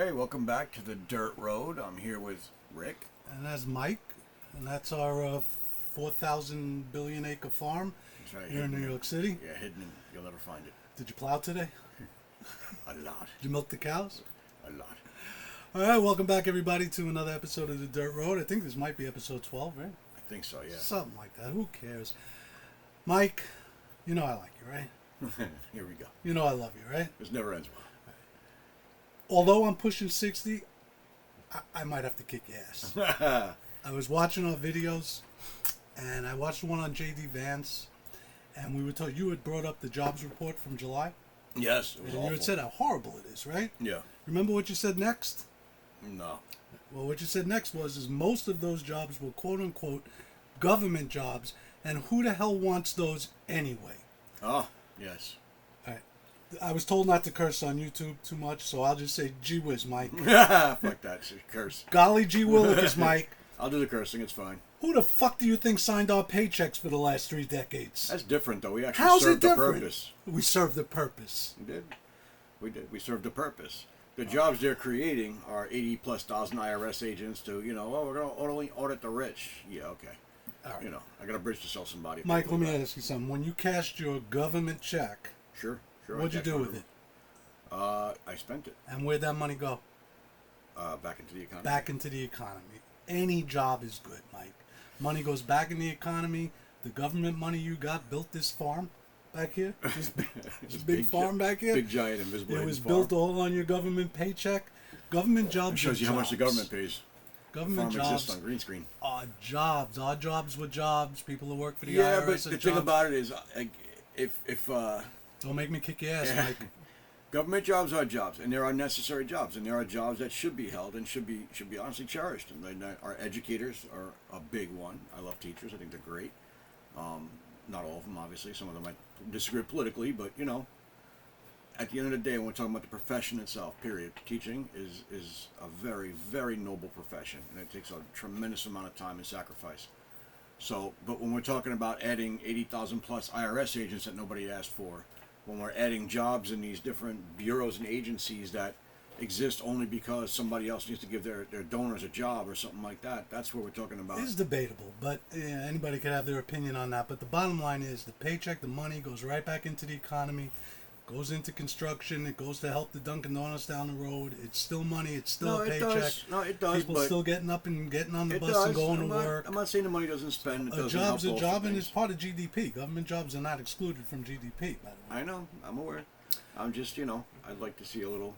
everybody. Welcome back to the Dirt Road. I'm here with Rick. And that's Mike. And that's our 4,000 billion acre farm here in New York City. Yeah, hidden. You'll never find it. Did you plow today? A lot. Did you milk the cows? A lot. All right, welcome back, everybody, to another episode of the Dirt Road. I think this might be episode 12, right? I think so, yeah. Something like that. Who cares? Mike, you know I like you, right? Here we go. You know I love you, right? This never ends well. Although I'm pushing 60, I might have to kick your ass. I was watching our videos, and I watched one on J.D. Vance, and we were told you had brought up the jobs report from July. Yes, it was and awful. you had said how horrible it is, right? Yeah. Remember what you said next? No. Well, what you said next was most of those jobs were quote-unquote government jobs, and who the hell wants those anyway? Oh, yes. All right. I was told not to curse on YouTube too much, so I'll just say, gee whiz, Mike. Fuck that. Curse. Golly gee willikers, Mike. I'll do the cursing. It's fine. Who the fuck do you think signed our paychecks for the last 3 decades? That's different, though. We actually How's served it the different? purpose. We served the purpose. We did. We did. We served the purpose. The jobs they're creating are 80+ thousand IRS agents to, we're going to only audit the rich. Yeah, okay. All right. I got a bridge to sell somebody. Mike, let me ask you something. When you cashed your government check, Sure. what'd you do with it? I spent it. And where'd that money go? Back into the economy. Back into the economy. Any job is good, Mike. Money goes back in the economy. The government money you got built this farm back here. This big farm back here. Big, giant, invisible. It was farm. built all on your government paycheck. Government jobs. It shows you how much the government pays. Government the farm jobs exists on green screen. are jobs. Our jobs were jobs. People who work for the Yeah, IRS but are the jobs. thing about it is, if Don't make me kick your ass, yeah. Mike. Government jobs are jobs, and there are necessary jobs, and there are jobs that should be held and should be honestly cherished. And our educators are a big one. I love teachers. I think they're great. Not all of them, obviously. Some of them might disagree politically, but at the end of the day, when we're talking about the profession itself, period, teaching is a very, very noble profession, and it takes a tremendous amount of time and sacrifice. So, but when we're talking about adding 80,000 plus IRS agents that nobody asked for, when we're adding jobs in these different bureaus and agencies that exist only because somebody else needs to give their donors a job or something like that, that's what we're talking about. It's debatable, but anybody could have their opinion on that. But the bottom line is the paycheck, the money goes right back into the economy, goes into construction, it goes to help the Dunkin' Donuts down the road. It's still money, it's still a paycheck. No, it does. People but still getting up and getting on the it bus does. and going to work. I'm not saying the money doesn't spend. It A doesn't job's a help job, bolster and things. it's part of GDP. Government jobs are not excluded from GDP, by the way. I know. I'm aware. I'm just, I'd like to see a little,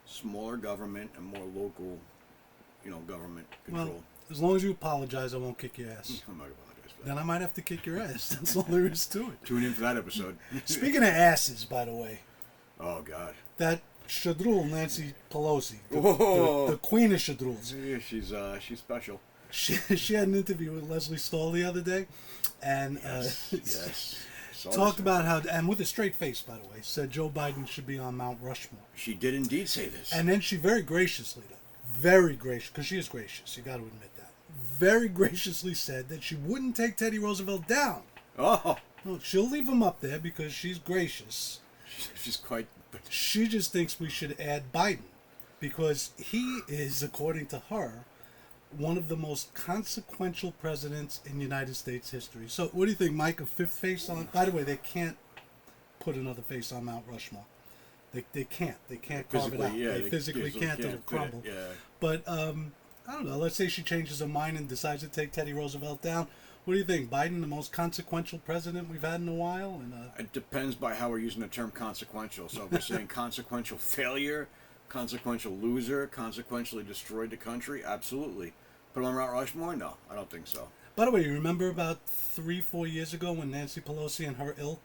smaller government and more local, government control. Well, as long as you apologize, I won't kick your ass. I'm not gonna apologize for that. Then I might have to kick your ass. That's all there is to it. Tune in for that episode. Speaking of asses, by the way, Oh God. that shadrul Nancy Pelosi, Whoa. the queen of shadruls, Yeah, she's special. she had an interview with Leslie Stahl the other day, and Yes. Saw talked this. about how, and with a straight face, by the way, said Joe Biden should be on Mount Rushmore. She did indeed say this. And then she very graciously, very gracious, because she is gracious, you got to admit that, very graciously said that she wouldn't take Teddy Roosevelt down. Oh. No, she'll leave him up there because she's gracious. She's quite. She just thinks we should add Biden because he is, according to her, one of the most consequential presidents in United States history. So what do you think, Mike? A fifth face on? By the way, they can't put another face on Mount Rushmore. They can't. They can't carve it out. Yeah, they physically can't. It'll crumble. Yeah. But I don't know. Let's say she changes her mind and decides to take Teddy Roosevelt down. What do you think? Biden, the most consequential president we've had in a while? And It depends by how we're using the term consequential. So if we're saying consequential failure, consequential loser, consequentially destroyed the country, absolutely. Put him on Mount Rushmore? No, I don't think so. by the way, you remember about 3-4 years ago when Nancy Pelosi and her ilk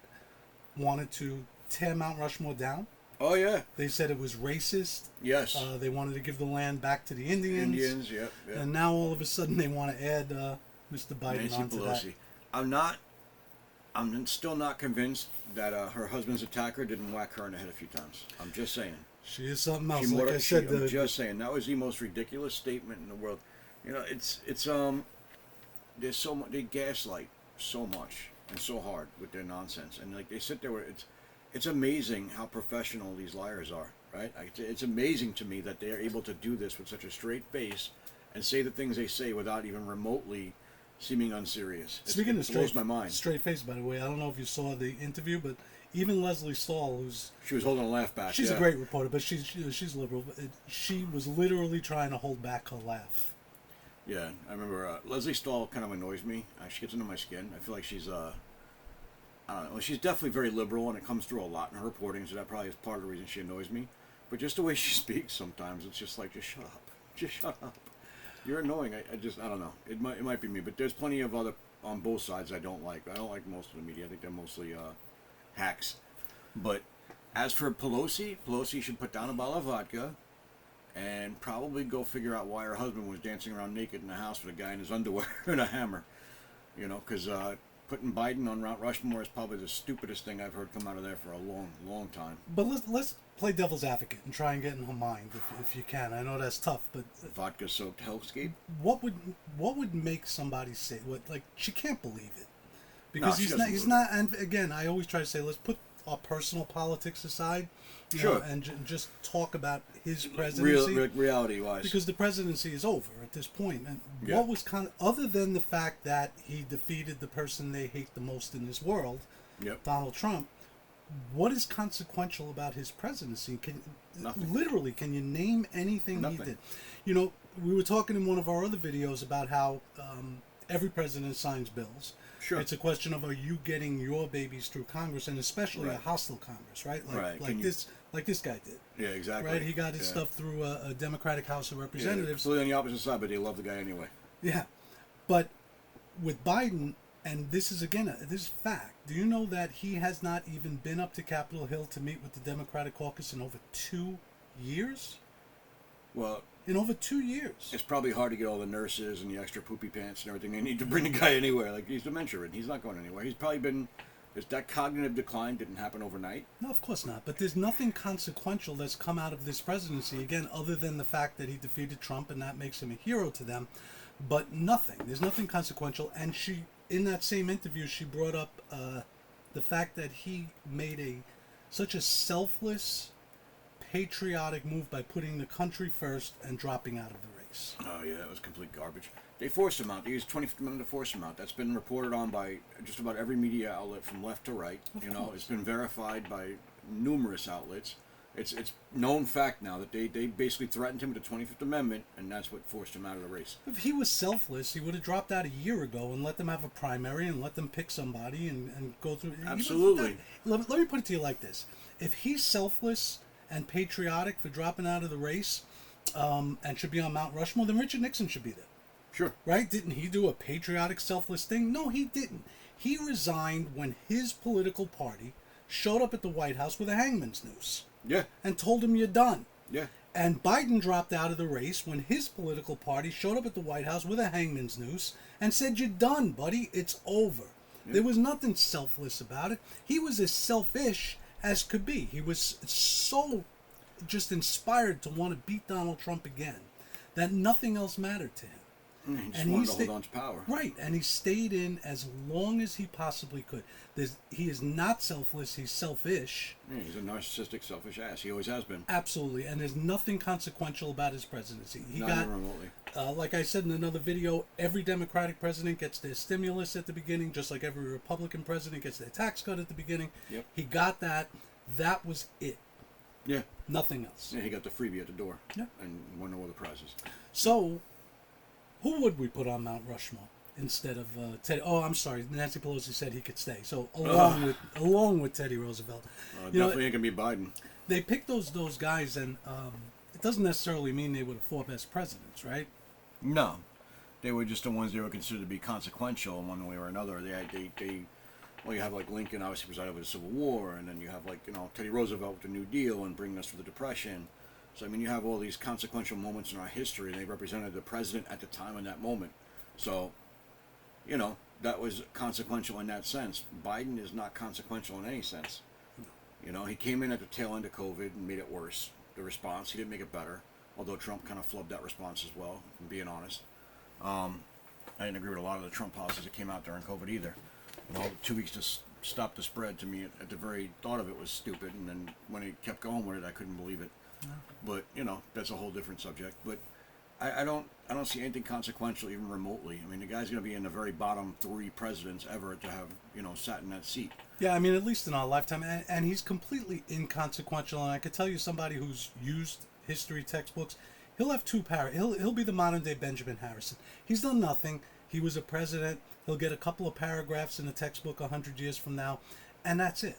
wanted to tear Mount Rushmore down? Oh, yeah. They said it was racist. Yes. They wanted to give the land back to the Indians. Indians, yep. And now all of a sudden they want to add Mr. Biden Nancy onto Pelosi. that. I'm still not convinced that her husband's attacker didn't whack her in the head a few times. I'm just saying. She is something else. Like I said, I'm just saying that was the most ridiculous statement in the world. It's there's so much, they gaslight so much and so hard with their nonsense, and like they sit there where it's amazing how professional these liars are. right? It's amazing to me that they are able to do this with such a straight face and say the things they say without even remotely seeming unserious. Speaking of blows my mind. straight face, by the way, I don't know if you saw the interview, but even Leslie Stahl, She was holding a laugh back. she's a great reporter, but she's liberal. But she was literally trying to hold back her laugh. Yeah, I remember Leslie Stahl kind of annoys me. She gets under my skin. I feel like she's I don't know. She's definitely very liberal, and it comes through a lot in her reporting. So that probably is part of the reason she annoys me. But just the way she speaks, sometimes it's just like, just shut up, just shut up. You're annoying. I don't know. It might be me, but there's plenty of other on both sides I don't like. I don't like most of the media. I think they're mostly hacks. But as for Pelosi should put down a bottle of vodka and probably go figure out why her husband was dancing around naked in the house with a guy in his underwear and a hammer. You know, because putting Biden on Mount Rushmore is probably the stupidest thing I've heard come out of there for a long, long time. But let's play devil's advocate and try and get in her mind if you can. I know that's tough, but Vodka-soaked hellscape. What would make somebody say like she can't believe it because No, he's not. And again, I always try to say let's put our personal politics aside, Sure, and just talk about his presidency. Reality-wise, because the presidency is over at this point. And Yeah. what was other than the fact that he defeated the person they hate the most in this world, Yep. Donald Trump. What is consequential about his presidency? Nothing. Literally, can you name anything Nothing. he did? You know, we were talking in one of our other videos about how every president signs bills. Sure. It's a question of, are you getting your babies through Congress, and especially a hostile Congress, right? Right. Like this guy did. Yeah, exactly. Right? He got his stuff through a Democratic House of Yeah, Representatives. completely on the opposite side, but they love the guy anyway. Yeah. But with Biden, and this is again, this is fact. Do you know that he has not even been up to Capitol Hill to meet with the Democratic caucus in over 2 years? Well, In over 2 years. it's probably hard to get all the nurses and the extra poopy pants and everything they need to bring the guy anywhere. Like, he's dementia-ridden. He's not going anywhere. He's probably been... That cognitive decline didn't happen overnight. No, of course not. But there's nothing consequential that's come out of this presidency, again, other than the fact that he defeated Trump, and that makes him a hero to them. But nothing. There's nothing consequential. And she, in that same interview, she brought up the fact that he made such a selfless, patriotic move by putting the country first and dropping out of the race. Oh, yeah, that was complete garbage. They forced him out. They used 25th Amendment to force him out. That's been reported on by just about every media outlet from left to right. Of You know, course. it's been verified by numerous outlets. It's known fact now that they basically threatened him with the 25th Amendment, and that's what forced him out of the race. If he was selfless, he would have dropped out a year ago and let them have a primary and let them pick somebody and go through. Absolutely. Let me put it to you like this. If he's selfless and patriotic for dropping out of the race and should be on Mount Rushmore, then Richard Nixon should be there. Sure. Right? Didn't he do a patriotic, selfless thing? No, he didn't. He resigned when his political party showed up at the White House with a hangman's noose Yeah. and told him you're done. Yeah. And Biden dropped out of the race when his political party showed up at the White House with a hangman's noose and said, you're done, buddy. It's over. Yeah. There was nothing selfless about it. He was as selfish as could be. He was so just inspired to want to beat Donald Trump again that nothing else mattered to him. He just wanted to hold on to power. Right, and he stayed in as long as he possibly could. He is not selfless, he's selfish. Yeah, he's a narcissistic, selfish ass. He always has been. Absolutely, and there's nothing consequential about his presidency. Not even remotely. Like I said in another video, every Democratic president gets their stimulus at the beginning, just like every Republican president gets their tax cut at the beginning. Yep. He got that. That was it. Yeah. Nothing else. Yeah, he got the freebie at the door. Yeah. And won all the prizes. So, who would we put on Mount Rushmore instead of Teddy? Oh, I'm sorry. Nancy Pelosi said he could stay. So along with Teddy Roosevelt, Definitely ain't gonna be Biden. they picked those guys, and it doesn't necessarily mean they were the four best presidents, right? No, they were just the ones they were considered to be consequential in one way or another. Well, you have like Lincoln obviously presided over the Civil War, and then you have like Teddy Roosevelt with the New Deal and bringing us through the Depression. So I mean, you have all these consequential moments in our history, and they represented the president at the time in that moment. So, that was consequential in that sense. Biden is not consequential in any sense. He came in at the tail end of COVID and made it worse. The response, he didn't make it better. Although Trump kind of flubbed that response as well, if I'm being honest. I didn't agree with a lot of the Trump policies that came out during COVID either. 2 weeks to stop the spread, to me, at the very thought of it was stupid. And then when he kept going with it, I couldn't believe it. But that's a whole different subject. But I don't see anything consequential even remotely. I mean, the guy's going to be in the very bottom 3 presidents ever to have sat in that seat. Yeah, I mean, at least in our lifetime, and he's completely inconsequential. And I could tell you, somebody who's used history textbooks, he'll have 2 He'll be the modern day Benjamin Harrison. He's done nothing. He was a president. He'll get a couple of paragraphs in a textbook 100 years from now, and that's it.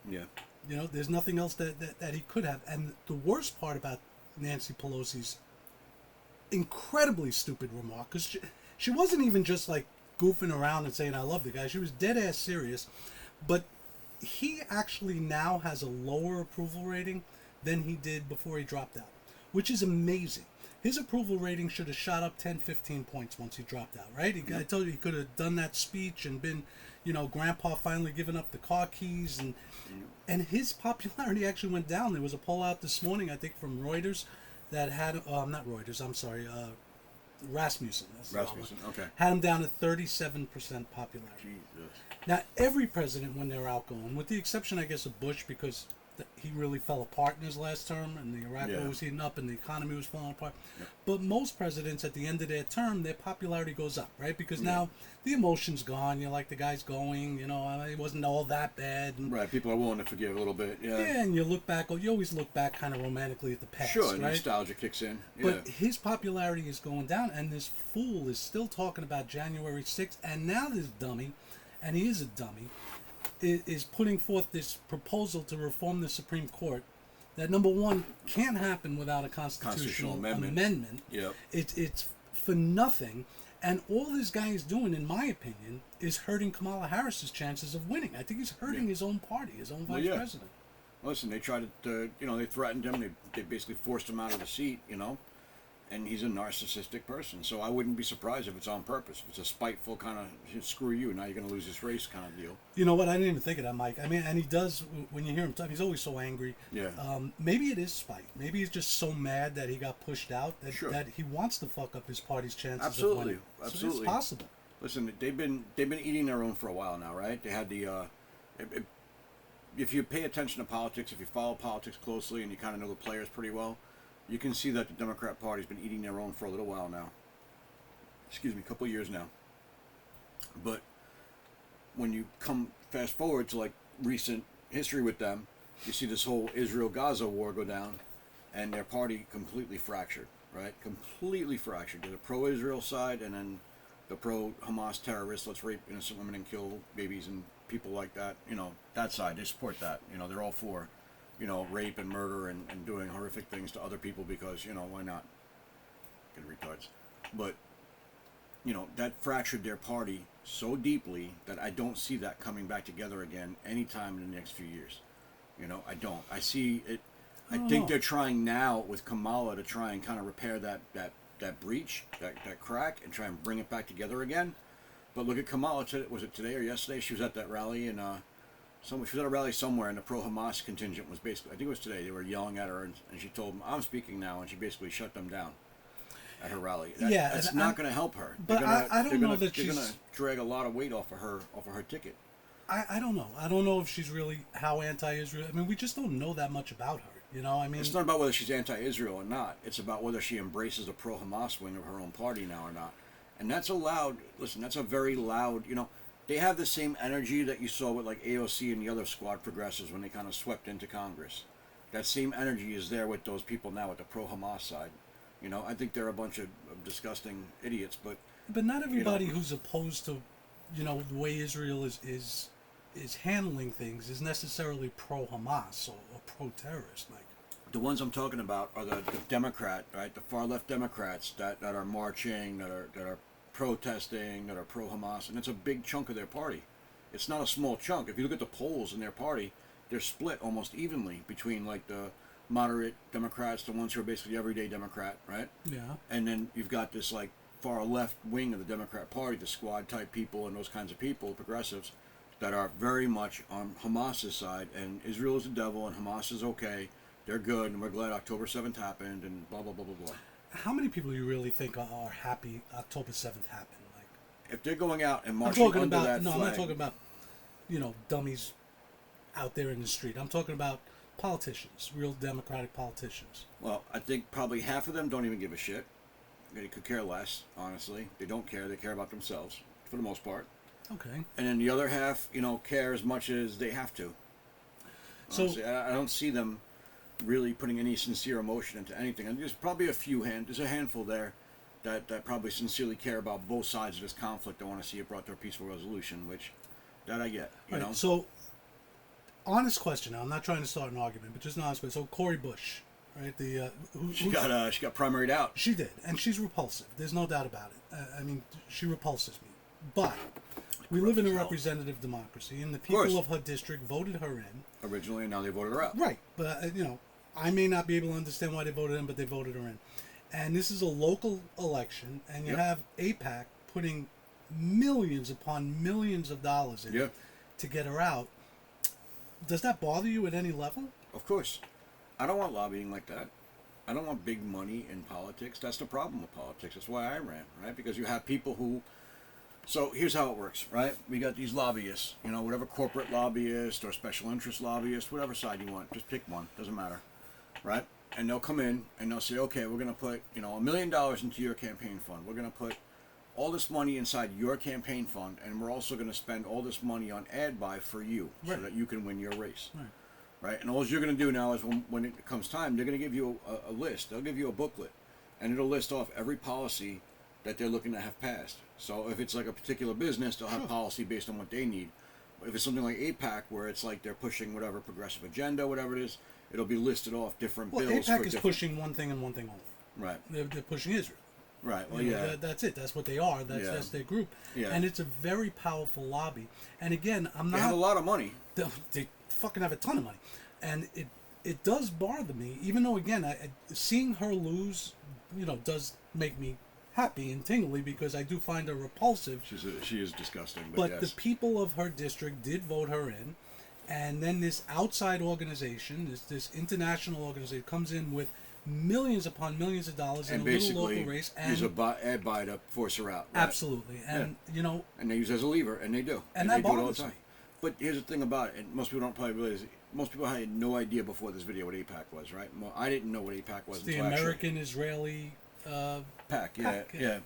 Yeah. There's nothing else that he could have. And the worst part about Nancy Pelosi's incredibly stupid remark, because she wasn't even just like goofing around and saying I love the guy. She was dead ass serious. But he actually now has a lower approval rating than he did before he dropped out, which is amazing. His approval rating should have shot up 10, 15 points once he dropped out, right? I told you he could have done that speech and been, Grandpa finally giving up the car keys, and his popularity actually went down. There was a poll out this morning, I think, from Reuters that had, not Reuters, I'm sorry, Rasmussen. Rasmussen, okay. Had him down at 37% popularity. Jesus. Now, every president, when they're outgoing, with the exception, I guess, of Bush, because he really fell apart in his last term, and the Iraq War was heating up, and the economy was falling apart. Yeah. But most presidents, at the end of their term, their popularity goes up, right? Because now the emotion's gone. You're like, the guy's going, it wasn't all that bad. And, right, people are willing to forgive a little bit, yeah. Yeah, and you always look back kind of romantically at the past, sure, right? Nostalgia kicks in. But his popularity is going down, and this fool is still talking about January 6th, and now this dummy, and he is a dummy, is putting forth this proposal to reform the Supreme Court that, number one, can't happen without a constitutional amendment. Yep. It's for nothing. And all this guy is doing, in my opinion, is hurting Kamala Harris's chances of winning. I think he's hurting his own party, his own vice president. Listen, they tried to, they threatened him. They basically forced him out of the seat, and he's a narcissistic person. So I wouldn't be surprised if it's on purpose. If it's a spiteful kind of, screw you, now you're going to lose this race kind of deal. You know what? I didn't even think of that, Mike. I mean, and he does, when you hear him talk, he's always so angry. Yeah. Maybe it is spite. Maybe he's just so mad that he got pushed out that he wants to fuck up his party's chances of winning. Absolutely. So it's possible. Listen, they've been eating their own for a while now, right? They had the, if you pay attention to politics, if you follow politics closely and you kind of know the players pretty well, you can see that the Democrat Party's been eating their own for a little while now. Excuse me, a couple of years now. But when you come fast forward to like recent history with them, you see this whole Israel-Gaza war go down, and their party completely fractured, right? Completely fractured. There's a pro-Israel side, and then the pro-Hamas terrorists, let's rape innocent women and kill babies and people like that. That side, they support that. They're all for rape and murder and doing horrific things to other people because, why not? Good retards. But, that fractured their party so deeply that I don't see that coming back together again anytime in the next few years. I don't. I see it. I think they're trying now with Kamala to try and kind of repair that breach, that crack, and try and bring it back together again. But look at Kamala. Was it today or yesterday? She was at that rally in she was at a rally somewhere, and the pro-Hamas contingent was basically, I think it was today, they were yelling at her, and she told them, I'm speaking now, and she basically shut them down at her rally. That's not going to help her. But I don't know that they're going to drag a lot of weight off of her ticket. I don't know. I don't know if she's really how anti-Israel. I mean, we just don't know that much about her. I mean, it's not about whether she's anti-Israel or not. It's about whether she embraces a pro-Hamas wing of her own party now or not. And that's that's a very loud, they have the same energy that you saw with like AOC and the other squad progressives when they kind of swept into Congress. That same energy is there with those people now at the pro-Hamas side. I think they're a bunch of disgusting idiots, but not everybody who's opposed to, the way Israel is handling things is necessarily pro-Hamas or pro-terrorist. Like the ones I'm talking about are the Democrat, right? The far left Democrats that are marching, that are protesting, that are pro-Hamas, and it's a big chunk of their party. It's not a small chunk. If you look at the polls in their party, they're split almost evenly between like the moderate Democrats, the ones who are basically everyday Democrat, right? Yeah. And then you've got this like far left wing of the Democrat Party, the squad type people and those kinds of people, progressives, that are very much on Hamas's side, and Israel is the devil and Hamas is okay. They're good, and we're glad October 7th happened, and blah, blah, blah, blah, blah. How many people do you really think are happy October 7th happened? Like, if they're going out and marching under that flag. I'm not talking about, dummies out there in the street. I'm talking about politicians, real Democratic politicians. Well, I think probably half of them don't even give a shit. They could care less, honestly. They don't care. They care about themselves, for the most part. Okay. And then the other half, care as much as they have to. Honestly, So I don't see them really putting any sincere emotion into anything. And there's probably there's a handful there that probably sincerely care about both sides of this conflict. I want to see it brought to a peaceful resolution, which that I get. You know. So, honest question. Now, I'm not trying to start an argument, but just an honest question. So, Cori Bush, right? She got primaried out. She did, and she's repulsive. There's no doubt about it. I mean, she repulses me. But we live in a representative democracy, and the people of her district voted her in Originally, and now they voted her out. Right, but I may not be able to understand why they voted in, but they voted her in. And this is a local election, and you have AIPAC putting millions upon millions of dollars in to get her out. Does that bother you at any level? Of course. I don't want lobbying like that. I don't want big money in politics. That's the problem with politics. That's why I ran, right? Because you have people who... So here's how it works, right? We got these lobbyists, whatever corporate lobbyist or special interest lobbyist, whatever side you want. Just pick one. Doesn't matter, right? And they'll come in and they'll say, okay, we're going to put, $1 million into your campaign fund. We're going to put all this money inside your campaign fund, and we're also going to spend all this money on ad buy for you so that you can win your race. Right? And all you're going to do now is when it comes time, they're going to give you a list. They'll give you a booklet, and it'll list off every policy that they're looking to have passed. So if it's like a particular business, they'll have policy based on what they need. If it's something like AIPAC, where it's like they're pushing whatever progressive agenda, whatever it is, it'll be listed off different bills. AIPAC is pushing one thing and one thing only. Right. They're pushing Israel. Right. Well, that's it. That's what they are. That's their group. Yeah. And it's a very powerful lobby. And again, I'm not... They have a lot of money. They fucking have a ton of money. And it does bother me, even though, again, seeing her lose, does make me happy and tingly, because I do find her repulsive. She is disgusting. But the people of her district did vote her in, and then this outside organization, this international organization, comes in with millions upon millions of dollars in a little local race, and use a ad buy to force her out. Right? Absolutely, and and they use it as a lever, and they do, and they that do it all the bothers time. me. But here's the thing about it, and most people don't probably realize. Most people had no idea before this video what AIPAC was, right? I didn't know what AIPAC was. It's the American-Israeli PAC. Yeah.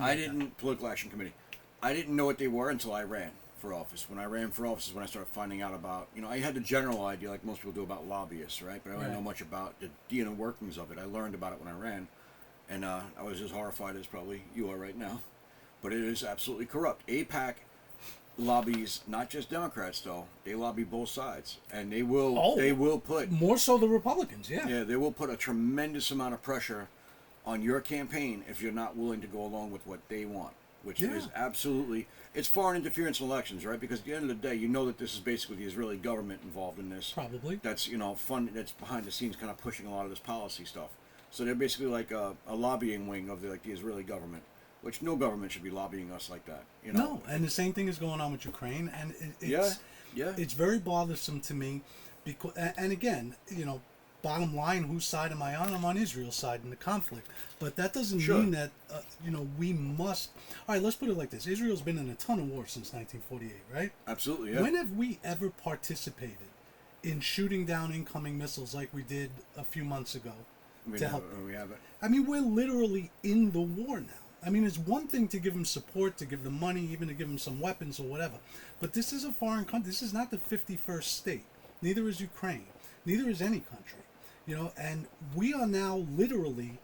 I didn't Political Action Committee. I didn't know what they were until I ran for office. When I ran for office is when I started finding out about. I had the general idea, like most people do, about lobbyists, right? But I didn't know much about the inner workings of it. I learned about it when I ran, and I was as horrified as probably you are right now. But it is absolutely corrupt. AIPAC lobbies not just Democrats, though. They lobby both sides, and they will put more so the Republicans. Yeah, they will put a tremendous amount of pressure on your campaign if you're not willing to go along with what they want, which is absolutely, it's foreign interference in elections, right? Because at the end of the day, that this is basically the Israeli government involved in this. Probably. That's fund that's behind the scenes, kind of pushing a lot of this policy stuff. So they're basically like a lobbying wing of the Israeli government. Which no government should be lobbying us like that, No, and the same thing is going on with Ukraine, and it's very bothersome to me, because, and again, bottom line, whose side am I on? I'm on Israel's side in the conflict, but that doesn't mean that we must. All right, let's put it like this: Israel's been in a ton of wars since 1948, right? Absolutely. Yeah. When have we ever participated in shooting down incoming missiles like we did a few months ago to help? We haven't. I mean, we're literally in the war now. I mean, it's one thing to give them support, to give them money, even to give them some weapons or whatever. But this is a foreign country. This is not the 51st state. Neither is Ukraine. Neither is any country. And we are now literally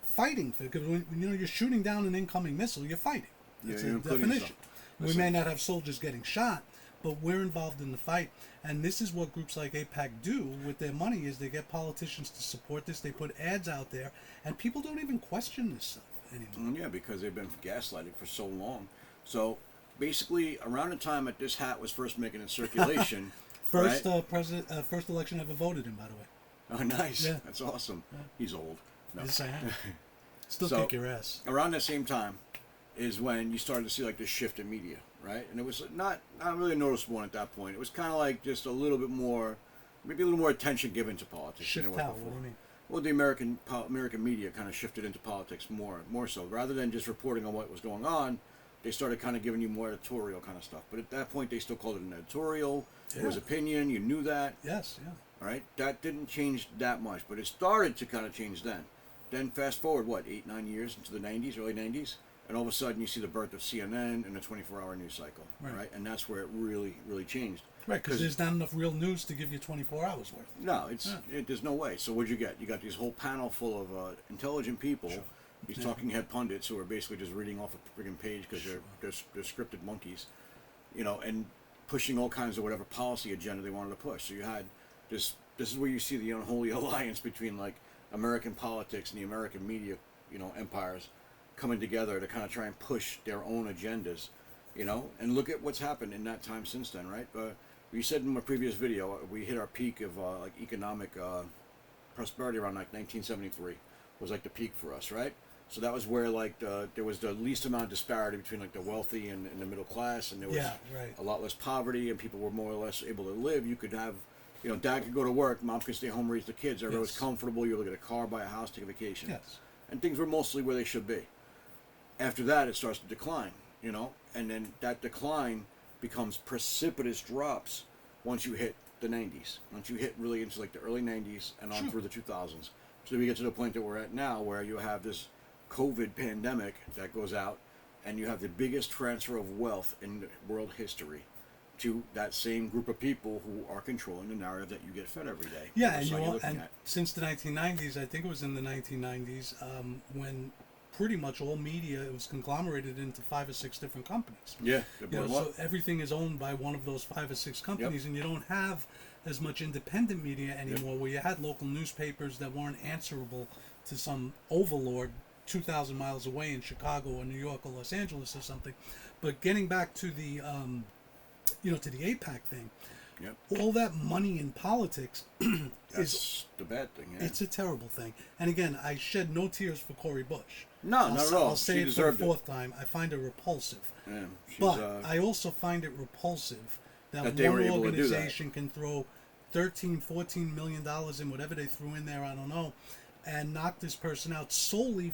fighting for it. Because when you're shooting down an incoming missile, you're fighting. It's a definition. We may not have soldiers getting shot, but we're involved in the fight. And this is what groups like AIPAC do with their money, is they get politicians to support this. They put ads out there, and people don't even question this stuff anymore. Yeah, because they've been gaslighted for so long. So basically, around the time that this hat was first making its circulation, first election ever voted in, by the way. Oh, nice. Yeah. That's awesome. Yeah. He's old. No. Yes, I am. Still kick your ass. Around that same time is when you started to see like this shift in media, right? And it was not really a noticeable one at that point. It was kind of like just a little bit more, maybe a little more attention given to politics. Shift than there was how? before. What do you mean? Well, the American media kind of shifted into politics more so. Rather than just reporting on what was going on, they started kind of giving you more editorial kind of stuff. But at that point, they still called it an editorial. It was opinion. You knew that. Yes, yeah. All right, that didn't change that much, but it started to kind of change then. Then fast forward, what, 8, 9 years into the 90s, early 90s, and all of a sudden you see the birth of CNN and the 24-hour news cycle, right? And that's where it really, really changed. Right, because there's not enough real news to give you 24 hours worth. No, there's no way. So what'd you get? You got this whole panel full of intelligent people, these talking head pundits who are basically just reading off a friggin' page because they're scripted monkeys, and pushing all kinds of whatever policy agenda they wanted to push. So you had this is where you see the unholy alliance between like American politics and the American media, empires coming together to kind of try and push their own agendas, and look at what's happened in that time since then, right? We said in my previous video, we hit our peak of like economic prosperity around like 1973 was like the peak for us, right? So that was where like there was the least amount of disparity between like the wealthy and the middle class, and there was a lot less poverty, and people were more or less able to live. You could have, dad could go to work, mom could stay home, raise the kids. Everybody was comfortable. You look at a car, buy a house, take a vacation, and things were mostly where they should be. After that, it starts to decline, and then that decline becomes precipitous drops once you hit the 90s. Once you hit really into like the early 90s and on through the 2000s. So we get to the point that we're at now where you have this COVID pandemic that goes out, and you have the biggest transfer of wealth in world history to that same group of people who are controlling the narrative that you get fed every day. Yeah, and since the 1990s, I think it was in the 1990s, when pretty much all media was conglomerated into 5 or 6 different companies. Yeah, so everything is owned by one of those 5 or 6 companies, and you don't have as much independent media anymore, where you had local newspapers that weren't answerable to some overlord 2,000 miles away in Chicago or New York or Los Angeles or something. But getting back to the to the AIPAC thing, all that money in politics is the bad thing. It's a terrible thing. And again, I shed no tears for Cori Bush. No, not at all. I'll say it for the 4th time. I find her repulsive. Yeah, but I also find it repulsive that one organization can throw $13-14 million in whatever they threw in there, I don't know, and knock this person out solely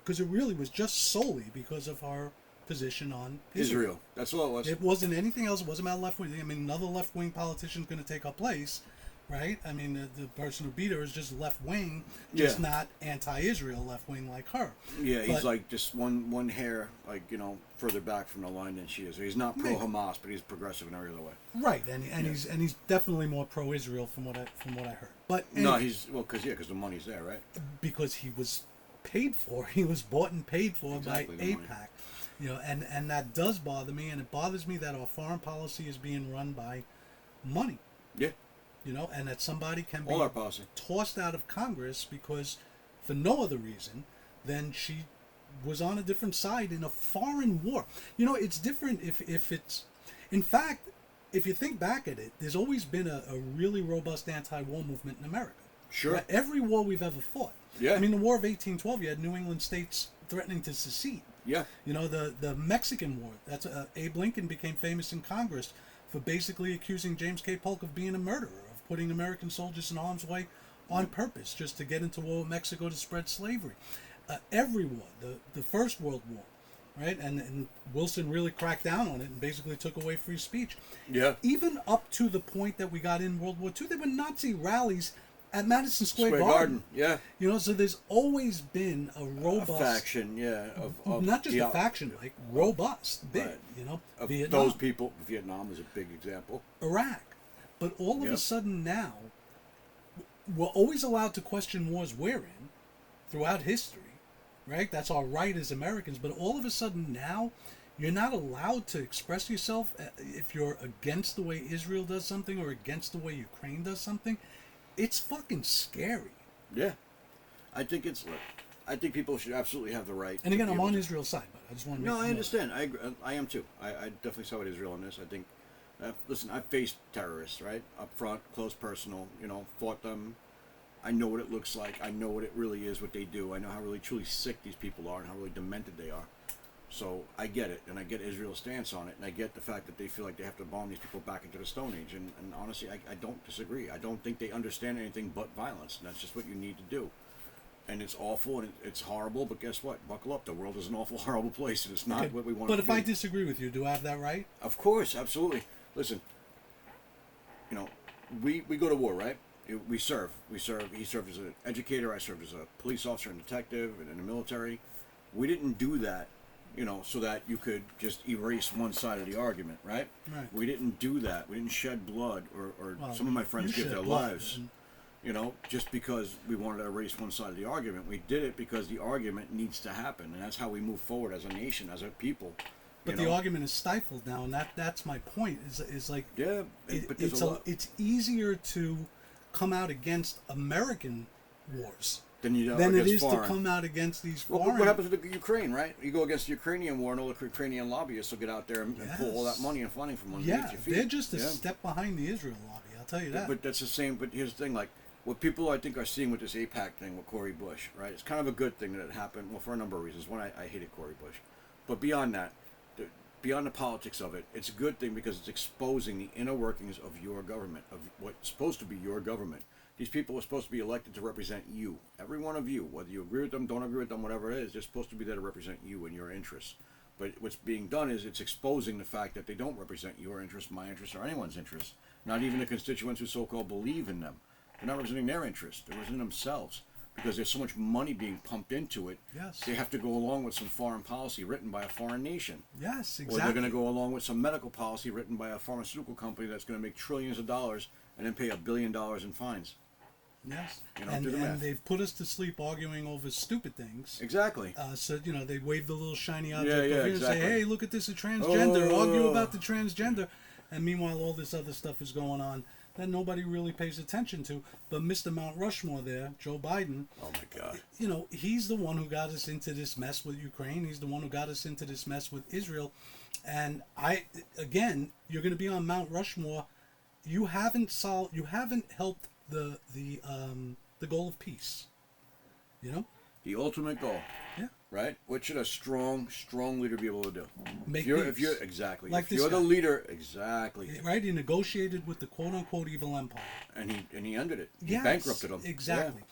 because it really was just solely because of her position on Israel. That's all it was. It wasn't anything else. It wasn't about left wing. I mean, another left wing politician is going to take her place, right? I mean, the person who beat her is just left wing, just not anti-Israel left wing like her. Yeah, he's like just one hair, like further back from the line than she is. He's not pro Hamas, but he's progressive in every other way. Right, and he's definitely more pro-Israel from what I heard. But no, he's because the money's there, right? Because he was paid for. He was bought and paid for by AIPAC. And that does bother me, and it bothers me that our foreign policy is being run by money. Yeah. And that somebody can be tossed out of Congress because, for no other reason than she was on a different side in a foreign war. It's different if it's... In fact, if you think back at it, there's always been a really robust anti-war movement in America. Sure. Every war we've ever fought. Yeah. I mean, the War of 1812, you had New England states threatening to secede. Yeah. The Mexican War, that's Abe Lincoln became famous in Congress for basically accusing James K. Polk of being a murderer, of putting American soldiers in harm's way on purpose, just to get into war with Mexico to spread slavery. Every war, the First World War, right? And Wilson really cracked down on it and basically took away free speech. Yeah. Even up to the point that we got in World War II, there were Nazi rallies at Madison Square Garden. Yeah. So there's always been a robust faction, of not just a faction, like robust, big, of Vietnam. Those people, Vietnam is a big example. Iraq. But all of a sudden now, we're always allowed to question wars we're in throughout history, right? That's our right as Americans. But all of a sudden now, you're not allowed to express yourself if you're against the way Israel does something or against the way Ukraine does something. It's fucking scary. Yeah. I think people should absolutely have the right. And again, I'm on Israel's side, but I just want to make I understand. I am too. I definitely side with Israel on this. I think, listen, I've faced terrorists, right? Up front, close, personal, fought them. I know what it looks like. I know what it really is, what they do. I know how really truly sick these people are and how really demented they are. So I get it, and I get Israel's stance on it, and I get the fact that they feel like they have to bomb these people back into the Stone Age. And honestly, I don't disagree. I don't think they understand anything but violence, and that's just what you need to do. And it's awful, and it's horrible, but guess what? Buckle up. The world is an awful, horrible place, and it's not what we want to be. But if I disagree with you, do I have that right? Of course, absolutely. Listen, we go to war, right? We serve. We serve. He served as an educator. I served as a police officer and detective and in the military. We didn't do that, so that you could just erase one side of the argument, right? Right. We didn't do that. We didn't shed blood, or Well, some of my friends you give shed their blood, lives, and- just because we wanted to erase one side of the argument. We did it because the argument needs to happen, and that's how we move forward as a nation, as a people. But the argument is stifled now, and that's my point. Is like Yeah, but there's it's easier to come out against American wars than it is foreign. to come out against these Well, foreign. what happens with the Ukraine, right? You go against the Ukrainian war, and all the Ukrainian lobbyists will get out there and pull all that money and funding from underneath Yeah, your feet. they're just a step behind the Israel lobby. I'll tell you that. But that's the same. But here's the thing: like what people I think are seeing with this AIPAC thing with Cory Bush, right? It's kind of a good thing that it happened. Well, for a number of reasons. One, I hated Cory Bush, but beyond that, beyond the politics of it, it's a good thing because it's exposing the inner workings of your government, of what's supposed to be your government. These people are supposed to be elected to represent you, every one of you, whether you agree with them, don't agree with them, whatever it is. They're supposed to be there to represent you and your interests. But what's being done is it's exposing the fact that they don't represent your interests, my interests, or anyone's interests. Not even the constituents who so-called believe in them. They're not representing their interests. They're representing themselves. Because there's so much money being pumped into it, Yes. they have to go along with some foreign policy written by a foreign nation. Yes, exactly. Or they're going to go along with some medical policy written by a pharmaceutical company that's going to make trillions of dollars and then pay $1 billion in fines. Yes, do the math. and they've put us to sleep arguing over stupid things. Exactly. So they wave the little shiny object Yeah, over here exactly. and say, "Hey, look at this, a transgender." Argue Oh. about the transgender, and meanwhile, all this other stuff is going on that nobody really pays attention to. But Mr. Mount Rushmore, there, Joe Biden. Oh my God. He's the one who got us into this mess with Ukraine. He's the one who got us into this mess with Israel. And you're going to be on Mount Rushmore. You haven't helped the goal of peace. The ultimate goal. Yeah. Right? What should a strong leader be able to do? Make if you're peace. exactly. Like if you're the guy. leader, exactly. Right? He negotiated with the quote-unquote evil empire. And he ended it. He Yes, bankrupted them. Exactly.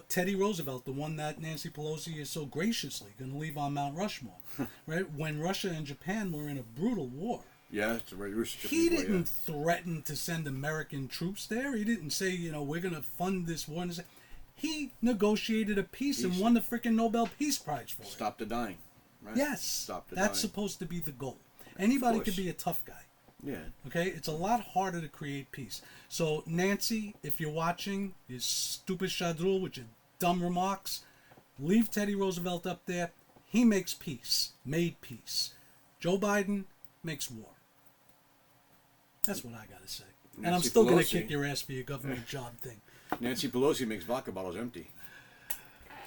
Teddy Roosevelt, the one that Nancy Pelosi is so graciously going to leave on Mount Rushmore, right? When Russia and Japan were in a brutal war. Yeah, it's a very He didn't threaten to send American troops there. He didn't say, we're going to fund this war. He negotiated a peace and won the freaking Nobel Peace Prize for it. Stop the dying. Right? Yes. Stop the That's dying. supposed to be the goal. Anybody could be a tough guy. Yeah. Okay? It's a lot harder to create peace. So, Nancy, if you're watching, you stupid shadrul with your dumb remarks, leave Teddy Roosevelt up there. He makes peace. Made peace. Joe Biden makes war. That's what I got to say. And I'm still going to kick your ass for your government job thing. Nancy Pelosi makes vodka bottles empty.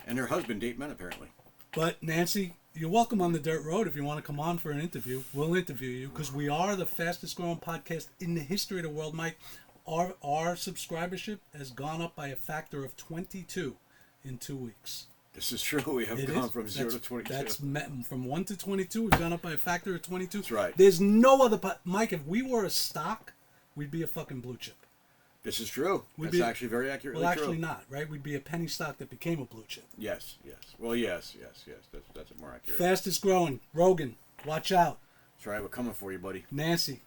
And her husband date men, apparently. But, Nancy, you're welcome on the dirt road if you want to come on for an interview. We'll interview you because we are the fastest growing podcast in the history of the world, Mike. Our subscribership has gone up by a factor of 22 in 2 weeks. This is true. We have gone from 0 to 22. That's from 1 to 22. We've gone up by a factor of 22. That's right. There's no other... Mike, if we were a stock, we'd be a fucking blue chip. This is true. That's actually very accurately true. true. Well, actually not, right? We'd be a penny stock that became a blue chip. Yes. Well, yes. That's more accurate. Fastest growing. Rogan, watch out. That's right. We're coming for you, buddy. Nancy,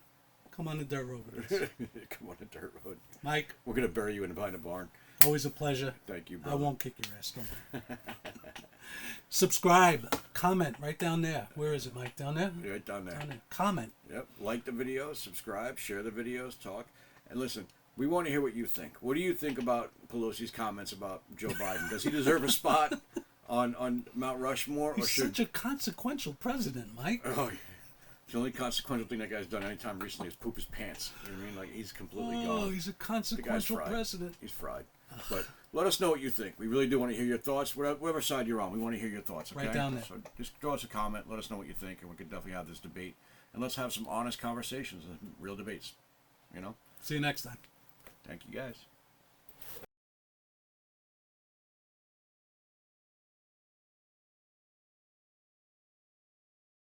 come on the dirt road with us. Come on the dirt road. Mike. We're going to bury you behind a barn. Always a pleasure. Thank you, brother. I won't kick your ass. Don't worry. Subscribe. Comment right down there. Where is it, Mike? Down there? Right down there. Comment. Yep. Like the videos, subscribe, share the videos, talk. And listen, we want to hear what you think. What do you think about Pelosi's comments about Joe Biden? Does he deserve a spot on Mount Rushmore? He's such a consequential president, Mike. Oh, yeah. The only consequential thing that guy's done any time recently is poop his pants. You know what I mean? Like, he's completely gone. Oh, he's a consequential president. He's fried. But let us know what you think. We really do want to hear your thoughts. Whatever side you're on, we want to hear your thoughts. Okay? Right down there. So just throw us a comment. Let us know what you think, and we could definitely have this debate. And let's have some honest conversations and real debates. See you next time. Thank you, guys.